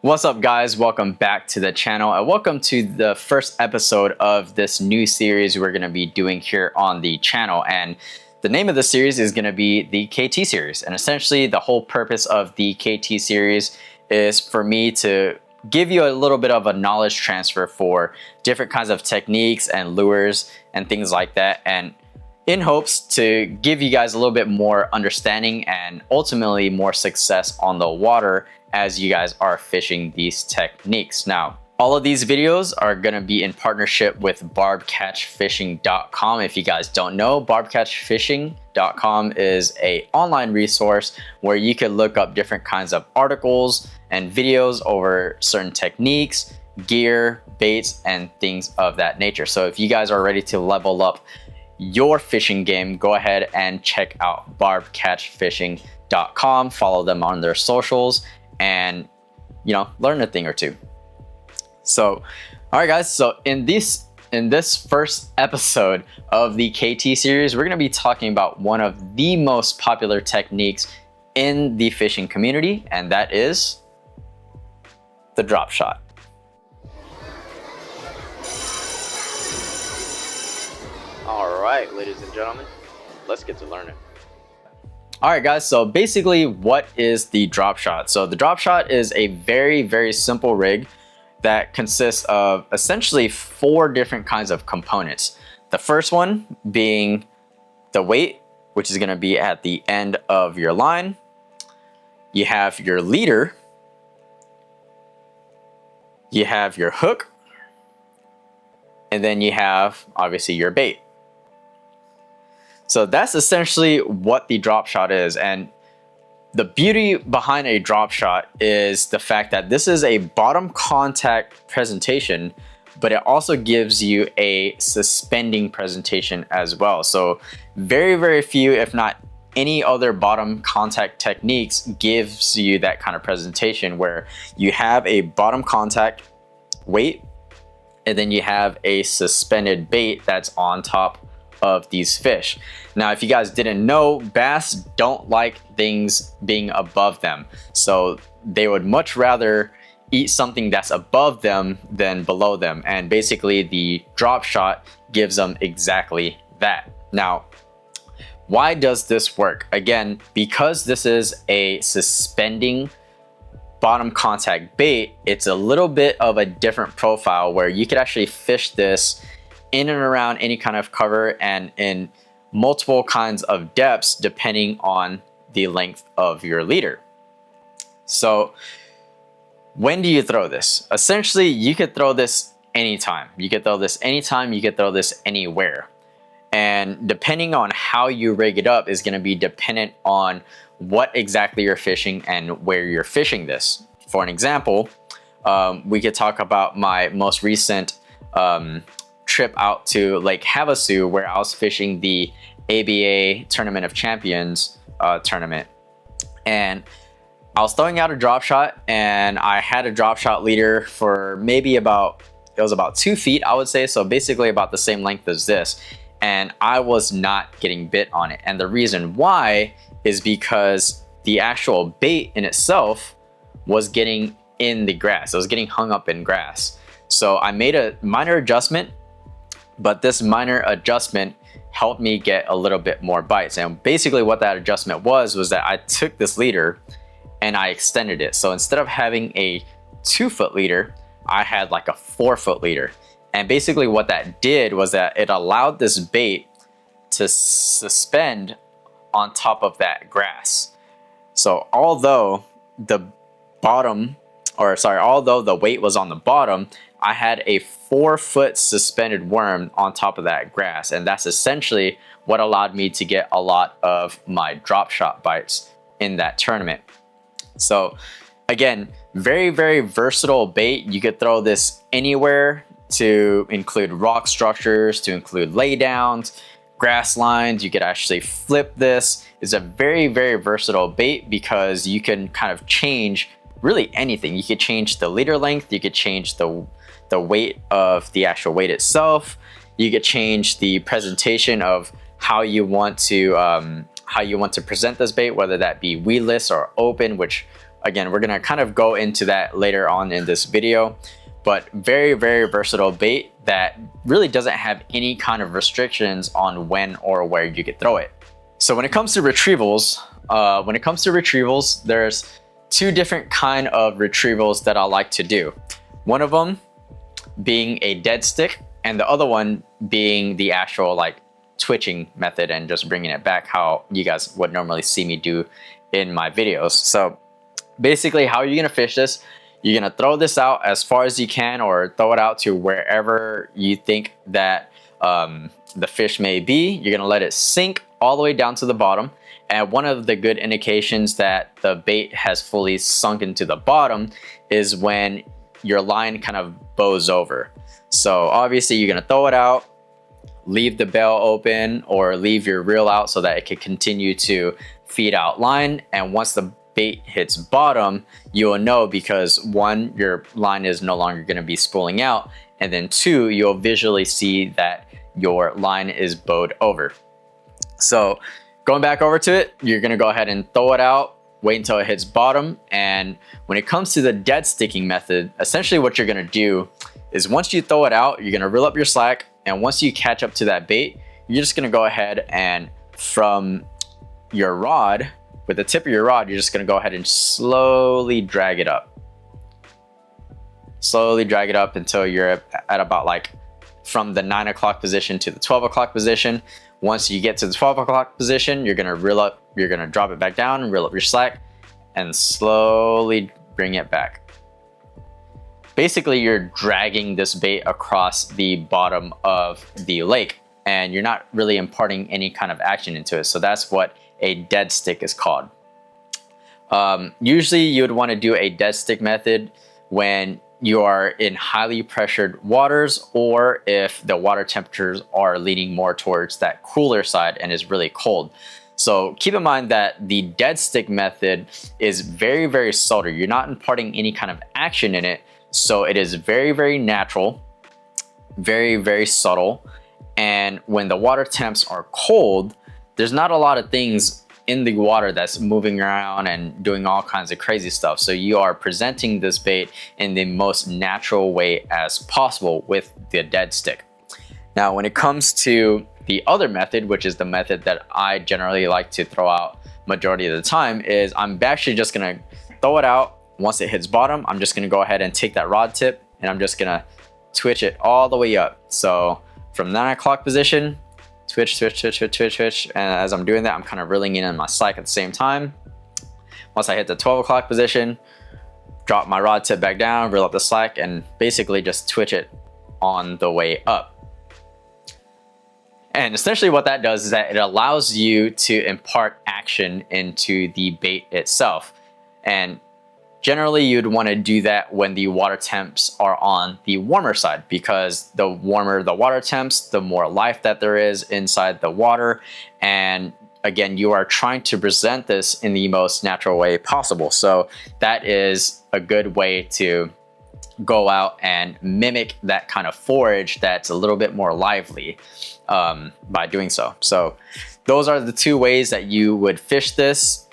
What's up, guys? Welcome back to the channel and welcome to the first episode of this new series we're going to be doing here on the channel. And the name of the series is going to be the KT series. And essentially the whole purpose of the KT series is for me to give you a little bit of a knowledge transfer for different kinds of techniques and lures and things like that, and in hopes to give you guys a little bit more understanding and ultimately more success on the water as you guys are fishing these techniques. Now, all of these videos are going to be in partnership with barbcatchfishing.com. If you guys don't know, barbcatchfishing.com is an online resource where you can look up different kinds of articles and videos over certain techniques, gear, baits, and things of that nature. So if you guys are ready to level up your fishing game, go ahead and check out barbcatchfishing.com. Follow them on their socials and, you know, learn a thing or two. So, all right, guys. So in this first episode of the KT series, we're going to be talking about one of the most popular techniques in the fishing community, and that is the drop shot. All right, ladies and gentlemen, let's get to learning. All right, guys, so basically what is the drop shot? So the drop shot is a very, very simple rig that consists of essentially 4 different kinds of components. The first one being the weight, which is going to be at the end of your line. You have your leader. You have your hook. And then you have, obviously, your bait. So that's essentially what the drop shot is. And the beauty behind a drop shot is the fact that this is a bottom contact presentation, but it also gives you a suspending presentation as well. So very, very few, if not any other bottom contact techniques gives you that kind of presentation where you have a bottom contact weight and then you have a suspended bait that's on top of these fish. Now, if you guys didn't know, bass don't like things being above them. So they would much rather eat something that's above them than below them. And basically the drop shot gives them exactly that. Now, why does this work? Again, because this is a suspending bottom contact bait, it's a little bit of a different profile where you could actually fish this in and around any kind of cover and in multiple kinds of depths depending on the length of your leader. So when do you throw this? Essentially, you could throw this anytime. You could throw this anytime, you could throw this anywhere. And depending on how you rig it up is going to be dependent on what exactly you're fishing and where you're fishing this. For an example, we could talk about my most recent trip out to Lake Havasu, where I was fishing the ABA Tournament of Champions tournament, and I was throwing out a drop shot, and I had a drop shot leader for maybe it was about 2 feet, I would say, so basically about the same length as this, and I was not getting bit on it. And the reason why is because the actual bait in itself was getting in the grass. It was getting hung up in grass. So I made a minor adjustment, but this minor adjustment helped me get a little bit more bites. And basically what that adjustment was that I took this leader and I extended it. So instead of having a 2-foot leader, I had like a 4-foot leader. And basically what that did was that it allowed this bait to suspend on top of that grass. So although the weight was on the bottom, I had a 4-foot suspended worm on top of that grass, and that's essentially what allowed me to get a lot of my drop shot bites in that tournament. So again, very, very versatile bait. You could throw this anywhere, to include rock structures, to include laydowns, grass lines. You could actually flip this. It's a very, very versatile bait because you can kind of change really anything. You could change the leader length, you could change the weight of the actual weight itself, you could change the presentation of how you want to present this bait, whether that be weedless or open, which again, we're gonna kind of go into that later on in this video, but very, very versatile bait that really doesn't have any kind of restrictions on when or where you could throw it. So when it comes to retrievals, there's two different kind of retrievals that I like to do. One of them being a dead stick, and the other one being the actual like twitching method and just bringing it back how you guys would normally see me do in my videos. So basically, how you're gonna fish this, you're gonna throw this out as far as you can, or throw it out to wherever you think that the fish may be. You're gonna let it sink all the way down to the bottom. And one of the good indications that the bait has fully sunk into the bottom is when your line kind of bows over. So obviously you're gonna throw it out, leave the bail open, or leave your reel out so that it can continue to feed out line. And once the bait hits bottom, you will know, because one, your line is no longer gonna be spooling out, and then two, you'll visually see that your line is bowed over. So going back over to it, you're gonna go ahead and throw it out, wait until it hits bottom. And when it comes to the dead sticking method, essentially what you're gonna do is once you throw it out, you're gonna reel up your slack, and once you catch up to that bait, you're just gonna go ahead and from your rod, with the tip of your rod, you're just gonna go ahead and slowly drag it up. Slowly drag it up until you're at about like from the 9 o'clock position to the 12 o'clock position. Once you get to the 12 o'clock position, you're gonna reel up, you're gonna drop it back down and reel up your slack and slowly bring it back. Basically, you're dragging this bait across the bottom of the lake, and you're not really imparting any kind of action into it. So that's what a dead stick is called. Usually you would want to do a dead stick method when you are in highly pressured waters, or if the water temperatures are leaning more towards that cooler side and is really cold. So keep in mind that the dead stick method is very, very subtle. You're not imparting any kind of action in it. So it is very, very natural, very, very subtle. And when the water temps are cold, there's not a lot of things in the water that's moving around and doing all kinds of crazy stuff. So you are presenting this bait in the most natural way as possible with the dead stick. Now, when it comes to the other method, which is the method that I generally like to throw out majority of the time, is I'm actually just gonna throw it out. Once it hits bottom, I'm just gonna go ahead and take that rod tip and I'm just gonna twitch it all the way up. So from 9 o'clock position, twitch, twitch, twitch, twitch, twitch, twitch. And as I'm doing that, I'm kind of reeling in on my slack at the same time. Once I hit the 12 o'clock position, drop my rod tip back down, reel up the slack, and basically just twitch it on the way up. And essentially what that does is that it allows you to impart action into the bait itself. And generally, you'd want to do that when the water temps are on the warmer side, because the warmer the water temps, the more life that there is inside the water. And again, you are trying to present this in the most natural way possible. So that is a good way to go out and mimic that kind of forage that's a little bit more lively by doing so. So those are the two ways that you would fish this,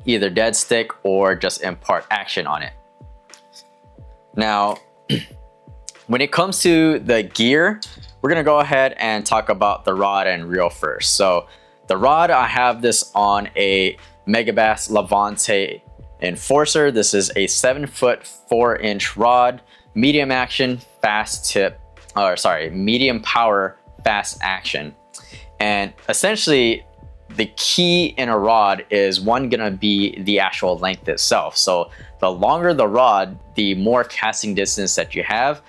either dead stick or just impart action on it. Now, when it comes to the gear, we're gonna go ahead and talk about the rod and reel first. So the rod, I have this on a Megabass Levante Enforcer. This is a 7-foot 4-inch rod, medium action, fast tip, medium power, fast action. And essentially, the key in a rod is gonna be the actual length itself. So the longer the rod, the more casting distance that you have,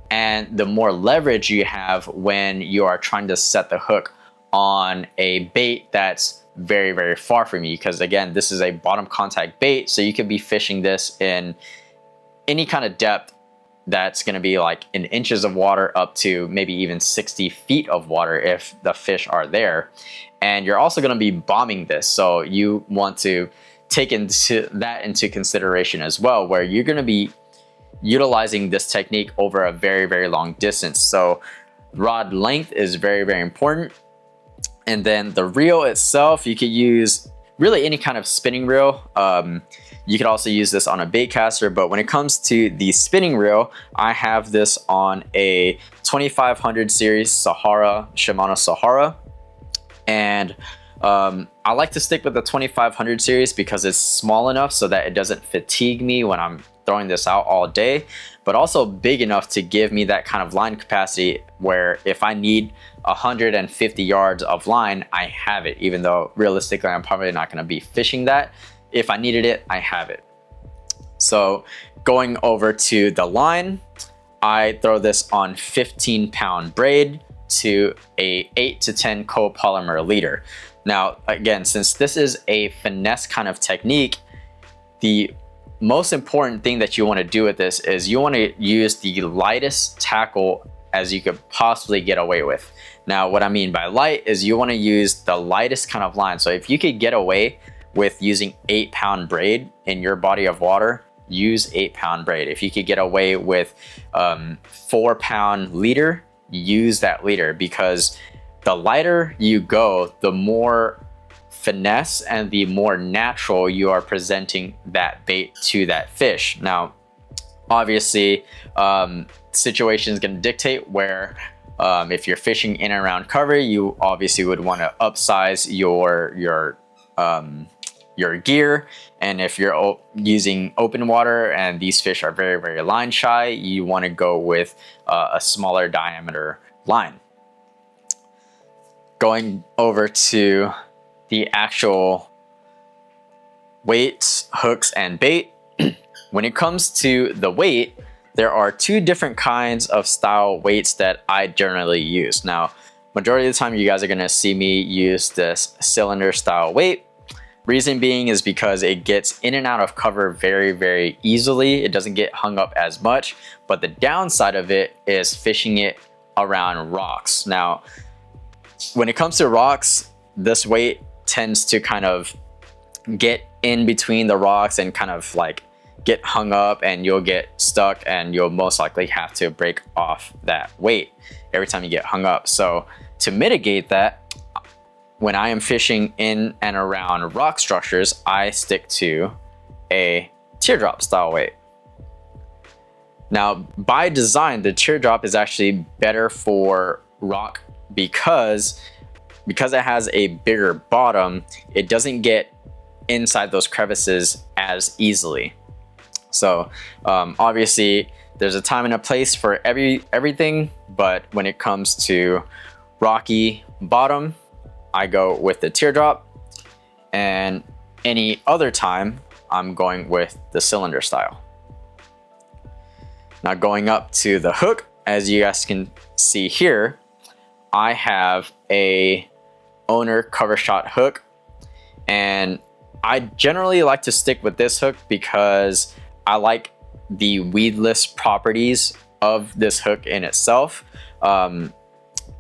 and the more leverage you have when you are trying to set the hook on a bait that's very, very far from you. Because again, this is a bottom contact bait, so you could be fishing this in any kind of depth that's gonna be like in inches of water up to maybe even 60 feet of water if the fish are there. And you're also gonna be bombing this, so you want to take into consideration as well, where you're gonna be utilizing this technique over a very, very long distance. So rod length is very, very important. And then the reel itself, you could use really any kind of spinning reel. You could also use this on a bait caster, but when it comes to the spinning reel, I have this on a 2500 series Sahara, Shimano Sahara. And I like to stick with the 2500 series because it's small enough so that it doesn't fatigue me when I'm throwing this out all day, but also big enough to give me that kind of line capacity where if I need 150 yards of line, I have it, even though realistically I'm probably not going to be fishing that. If I needed it, I have it. So going over to the line, I throw this on 15-pound braid to a 8 to 10 copolymer leader. Now, again, since this is a finesse kind of technique, the most important thing that you want to do with this is you want to use the lightest tackle as you could possibly get away with. Now, what I mean by light is you want to use the lightest kind of line. So if you could get away with using 8-pound braid in your body of water, use 8-pound braid. If you could get away with 4-pound leader, use that leader, because the lighter you go, the more finesse and the more natural you are presenting that bait to that fish. Now, obviously, situation is going to dictate where if you're fishing in and around cover, you obviously would want to upsize your gear. And if you're using open water and these fish are very, very line shy, you want to go with a smaller diameter line. Going over to the actual weights, hooks, and bait. When it comes to the weight, there are two different kinds of style weights that I generally use. Now, majority of the time you guys are going to see me use this cylinder style weight. Reason being is because it gets in and out of cover very, very easily. It doesn't get hung up as much, but the downside of it is fishing it around rocks. Now, when it comes to rocks, this weight tends to kind of get in between the rocks and kind of like get hung up, and you'll get stuck, and you'll most likely have to break off that weight every time you get hung up. So to mitigate that, when I am fishing in and around rock structures, I stick to a teardrop style weight. Now, by design, the teardrop is actually better for rock because it has a bigger bottom. It doesn't get inside those crevices as easily. So obviously there's a time and a place for everything, but when it comes to rocky bottom, I go with the teardrop, and any other time I'm going with the cylinder style. Now, going up to the hook, as you guys can see here, I have a owner cover shot hook, and I generally like to stick with this hook because I like the weedless properties of this hook in itself.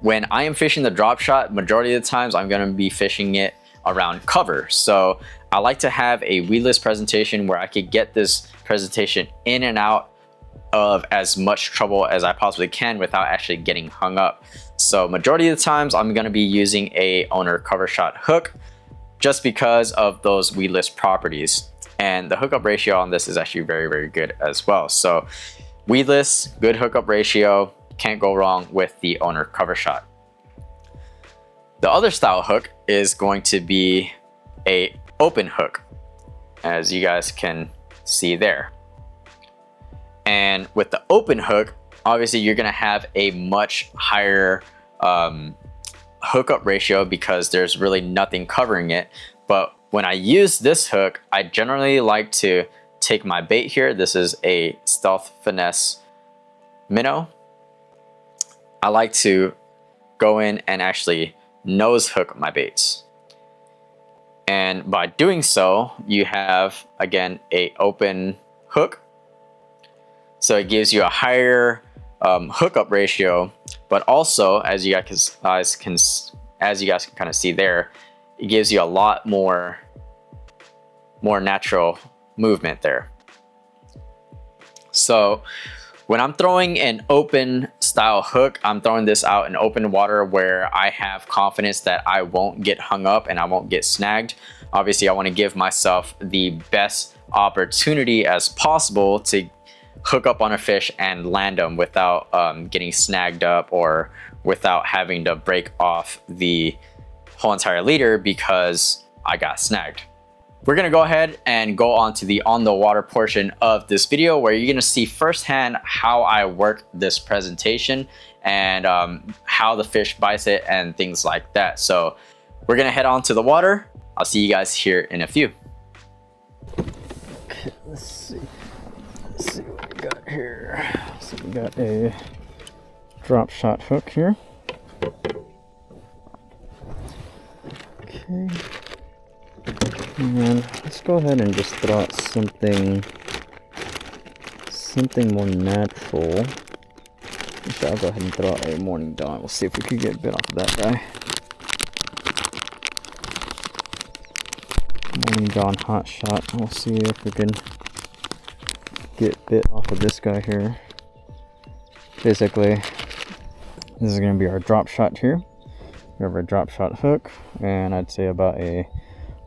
When I am fishing the drop shot, majority of the times I'm going to be fishing it around cover. So I like to have a weedless presentation where I could get this presentation in and out of as much trouble as I possibly can without actually getting hung up. So majority of the times I'm going to be using a owner cover shot hook just because of those weedless properties. And the hookup ratio on this is actually very, very good as well. So weedless, good hookup ratio, can't go wrong with the owner cover shot. The other style hook is going to be a open hook, as you guys can see there. And with the open hook, obviously you're gonna have a much higher hookup ratio because there's really nothing covering it. But when I use this hook, I generally like to take my bait here. This is a Stealth Finesse minnow. I like to go in and actually nose hook my baits. And by doing so, you have, again, a open hook. So it gives you a higher hookup ratio, but also, as you guys can kind of see there, it gives you a lot more natural movement there. So when I'm throwing an open style hook, I'm throwing this out in open water where I have confidence that I won't get hung up and I won't get snagged. Obviously, I want to give myself the best opportunity as possible to hook up on a fish and land them without getting snagged up or without having to break off the whole entire leader because I got snagged. We're gonna go ahead and go on to the on the water portion of this video where you're gonna see firsthand how I work this presentation and how the fish bites it and things like that. So we're gonna head on to the water. I'll see you guys here in a few. Okay, let's see what we got here. So we got a drop shot hook here. Okay. And let's go ahead and just throw out something more natural. Actually, I'll go ahead and throw out a Morning Dawn. We'll see if we can get bit off of that guy. Morning Dawn hot shot. We'll see if we can get bit off of this guy here. Basically, this is going to be our drop shot here. We have our drop shot hook, and I'd say about a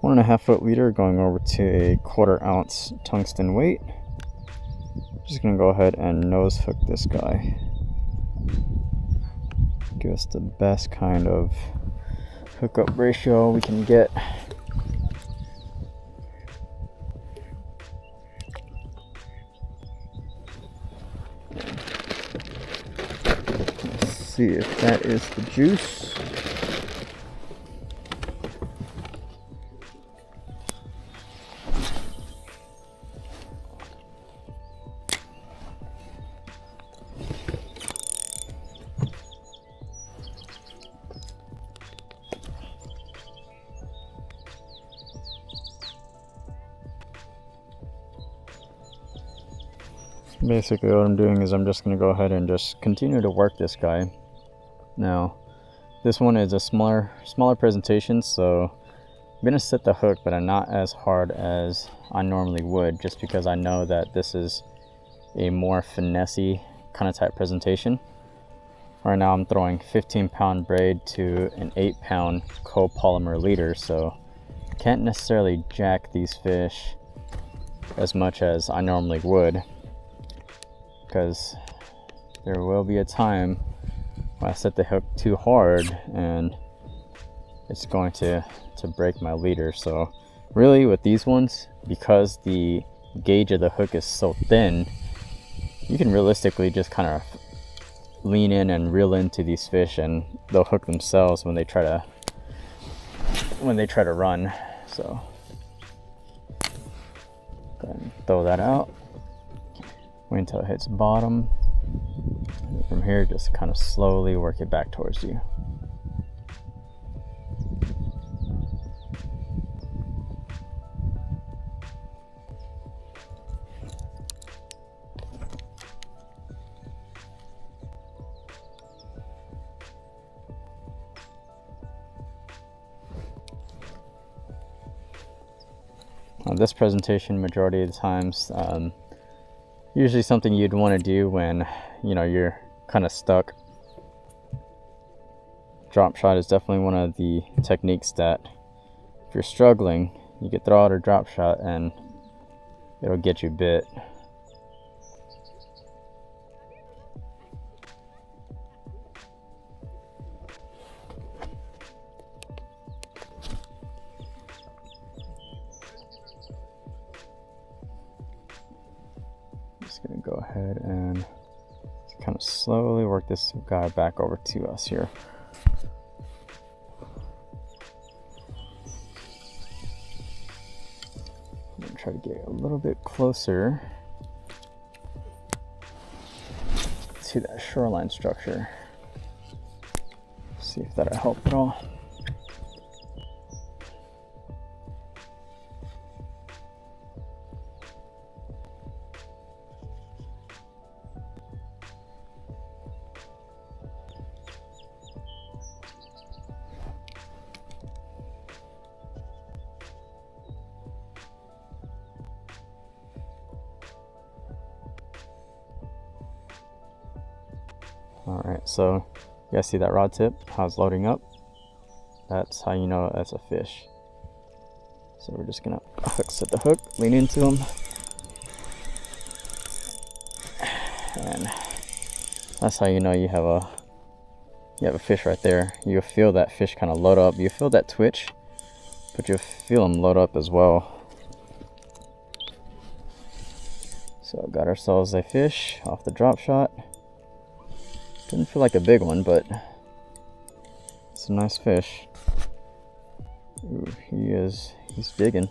1.5 foot leader going over to a 1/4 ounce tungsten weight. Just gonna go ahead and nose hook this guy. Give us the best kind of hookup ratio we can get. Let's see if that is the juice. Basically what I'm doing is I'm just going to go ahead and just continue to work this guy. Now this one is a smaller presentation, so I'm going to set the hook, but I'm not as hard as I normally would, just because I know that this is a more finesse kind of type presentation. Right now I'm throwing 15-pound braid to an 8-pound copolymer leader, so can't necessarily jack these fish as much as I normally would, because there will be a time when I set the hook too hard and it's going to break my leader. So really with these ones, because the gauge of the hook is so thin, you can realistically just kind of lean in and reel into these fish and they'll hook themselves when they try to run. So go ahead and throw that out. Wait until it hits bottom. And from here, just kind of slowly work it back towards you. This presentation, majority of the times, usually something you'd want to do when you're kind of stuck. Drop shot is definitely one of the techniques that if you're struggling, you could throw out a drop shot and it'll get you bit. Just gonna go ahead and kind of slowly work this guy back over to us here. I'm gonna try to get a little bit closer to that shoreline structure. See if that'll help at all. Alright, so you guys see that rod tip, how it's loading up? That's how you know that's a fish. So we're just gonna set the hook, lean into him, and that's how you know you have a fish right there. You'll feel that fish kind of load up. You feel that twitch, but you'll feel him load up as well. So got ourselves a fish off the drop shot. Didn't feel like a big one, but it's a nice fish. Ooh, he's digging.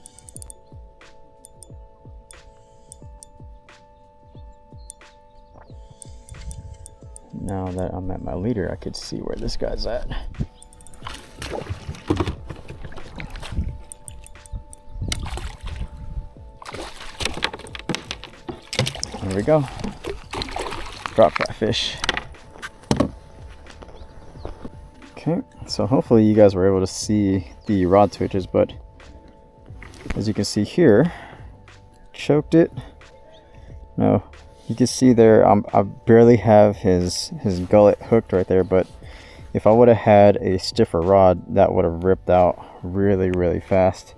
Now that I'm at my leader, I could see where this guy's at. There we go. Drop that fish. Okay, so hopefully you guys were able to see the rod twitches, but as you can see here, choked it. No, you can see there, I barely have his gullet hooked right there, but if I would have had a stiffer rod, that would have ripped out really fast.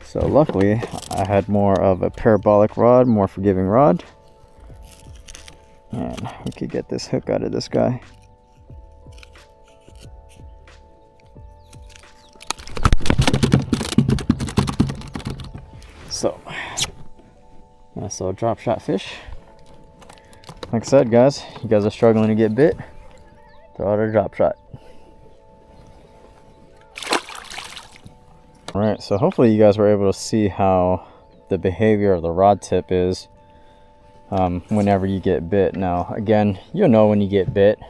So luckily, I had more of a parabolic rod, more forgiving rod, and we could get this hook out of this guy. So, nice little drop shot fish. Like I said, guys, you guys are struggling to get bit, throw out a drop shot. Alright, so hopefully you guys were able to see how the behavior of the rod tip is whenever you get bit. Now, again, you'll know when you get bit.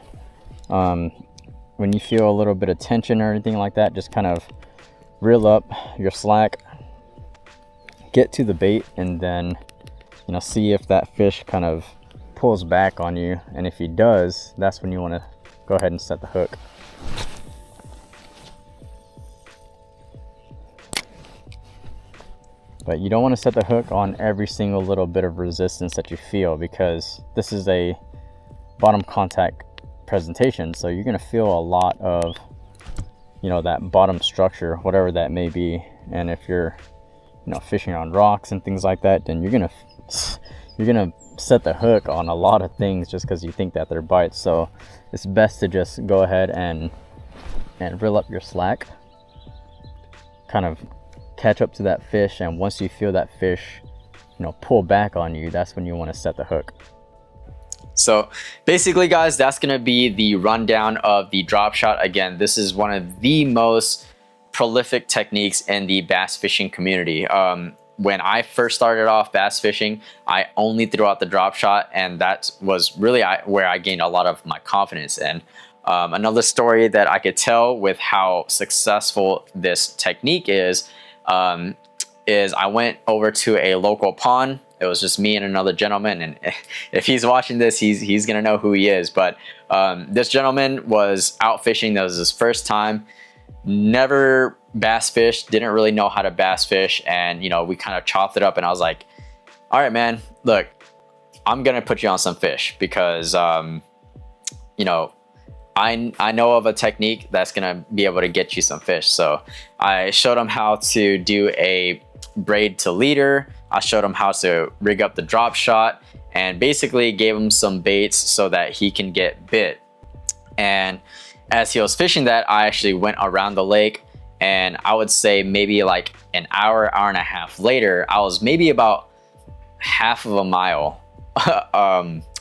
When you feel a little bit of tension or anything like that, just kind of reel up your slack, get to the bait, and then, you know, see if that fish kind of pulls back on you. And if he does, that's when you want to go ahead and set the hook. But you don't want to set the hook on every single little bit of resistance that you feel, because this is a bottom contact presentation, so you're going to feel a lot of, you know, that bottom structure, whatever that may be. And if you're, you know, fishing on rocks and things like that, then you're gonna set the hook on a lot of things just because you think that they're bites. So it's best to just go ahead and reel up your slack, kind of catch up to that fish, and once you feel that fish, you know, pull back on you, that's when you want to set the hook. So basically, guys, that's going to be the rundown of the drop shot. Again, this is one of the most prolific techniques in the bass fishing community. When I first started off bass fishing, I only threw out the drop shot, and that was really where I gained a lot of my confidence. And another story that I could tell with how successful this technique is I went over to a local pond. It was just me and another gentleman, and if he's watching this, he's gonna know who he is. But this gentleman was out fishing. That was his first time. Never bass fished, didn't really know how to bass fish, and you know, we kind of chopped it up, and I was like, all right, man, look, I'm gonna put you on some fish, because you know, I know of a technique that's gonna be able to get you some fish. So I showed him how to do a braid to leader. I showed him how to rig up the drop shot, and basically gave him some baits so that he can get bit. And as he was fishing that, I actually went around the lake, and I would say maybe like an hour, hour and a half later, I was maybe about half of a mile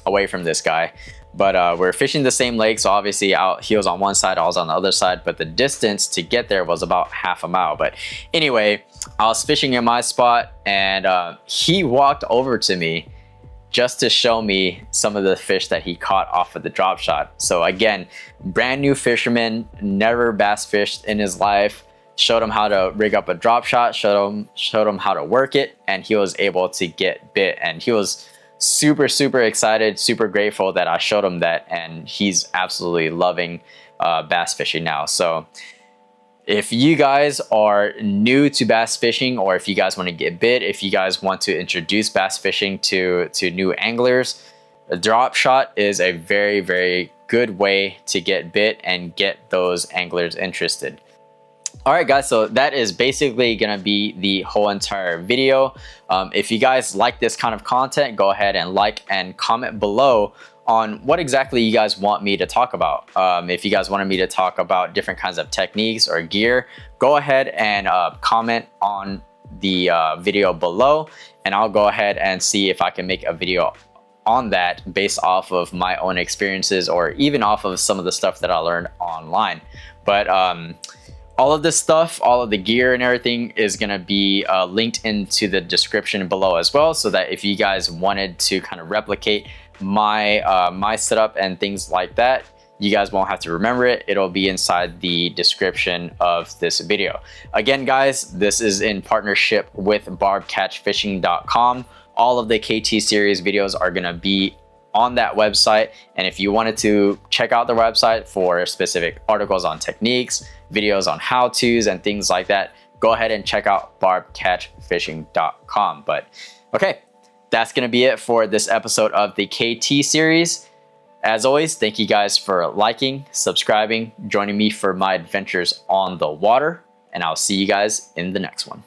away from this guy. But we're fishing the same lake, so obviously he was on one side, I was on the other side, but the distance to get there was about half a mile. But anyway, I was fishing in my spot, and he walked over to me just to show me some of the fish that he caught off of the drop shot. So again, brand new fisherman, never bass fished in his life. Showed him how to rig up a drop shot, showed him how to work it, and he was able to get bit. And he was super excited, super grateful that I showed him that, and he's absolutely loving bass fishing now. So if you guys are new to bass fishing, or if you guys want to get bit, if you guys want to introduce bass fishing to new anglers, a drop shot is a very good way to get bit and get those anglers interested. All right, guys, so that is basically gonna be the whole entire video. If you guys like this kind of content, go ahead and like and comment below on what exactly you guys want me to talk about. If you guys wanted me to talk about different kinds of techniques or gear, go ahead and comment on the video below, and I'll go ahead and see if I can make a video on that based off of my own experiences or even off of some of the stuff that I learned online. But all of this stuff, all of the gear and everything is going to be linked into the description below as well, so that if you guys wanted to kind of replicate my my setup and things like that, you guys won't have to remember it. It'll be inside the description of this video. Again, guys, this is in partnership with barbcatchfishing.com. All of the KT series videos are going to be on that website, and if you wanted to check out the website for specific articles on techniques, videos on how-tos and things like that, go ahead and check out barbcatchfishing.com. But okay, that's gonna be it for this episode of the KT series. As always, thank you guys for liking, subscribing, joining me for my adventures on the water, and I'll see you guys in the next one.